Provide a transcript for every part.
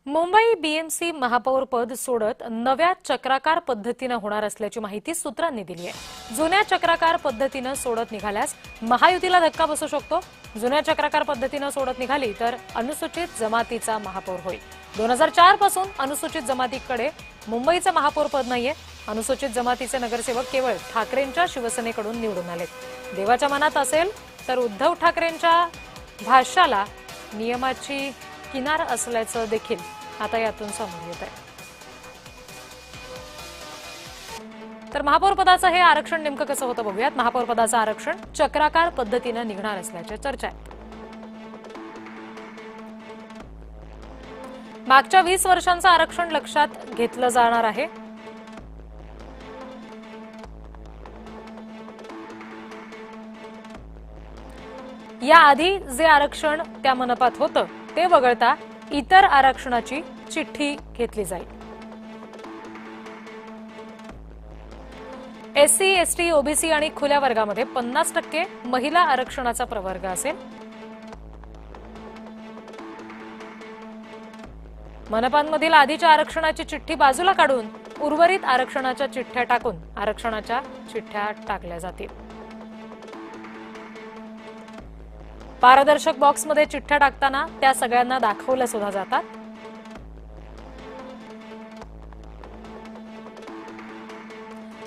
Mumbai BMC महापौर पद सोडत नव्या चक्राकार पद्धतीने होणार असल्याची माहिती सूत्रांनी दिली आहे। जुन्या चक्राकार पद्धतीने सोडत निघाल्यास महायुतीला धक्का बसू शकतो। जुन्या चक्राकार पद्धतीने सोडत निघाली तर अनुसूचित जमातीचा महापौर होईल। 2004 पासून अनुसूचित जमातीकडे मुंबईचं महापौर पद नाहीये। अनुसूचित जमातीचे नगरसेवक केवळ ठाकरेंच्या शिवसेनेकडून निवडून आलेत। देवाच्या मनात असेल तर उद्धव ठाकरेंच्या भाष्याला नियमाची किनार असल्याचं देखील आता यातून समोर येत आहे। तर महापौर पदाचं हे आरक्षण नेमकं कसं होतं बघूयात। महापौर पदाचं आरक्षण चक्राकार पद्धतीने निघणार असल्याची चर्चा आहे। मागच्या 20 वर्षांचं आरक्षण लक्षात घेतलं जाणार आहे। याआधी जे आरक्षण त्या मनपात होतं ते वगळता इतर आरक्षणाची चिठ्ठी घेतली जाईल। एससी, एसटी, ओबीसी आणि खुल्या वर्गामध्ये 50% महिला आरक्षणाचा प्रवर्ग असेल। मनपांमधील आधीच्या आरक्षणाची चिठ्ठी बाजूला काढून उर्वरित आरक्षणाच्या चिठ्ठ्या टाकून आरक्षणाच्या चिठ्ठ्या टाकल्या जातील। पारदर्शक बॉक्समध्ये चिठ्ठ्या टाकताना त्या सगळ्यांना दाखवल्या सुद्धा जातात।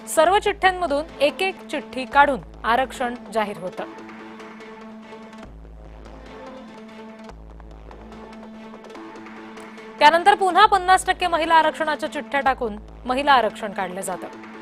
सर्व चिठ्ठ्यांमधून एक एक चिठ्ठी काढून आरक्षण जाहीर होतं। त्यानंतर पुन्हा 50% महिला आरक्षणाच्या चिठ्ठ्या टाकून महिला आरक्षण काढलं जातं।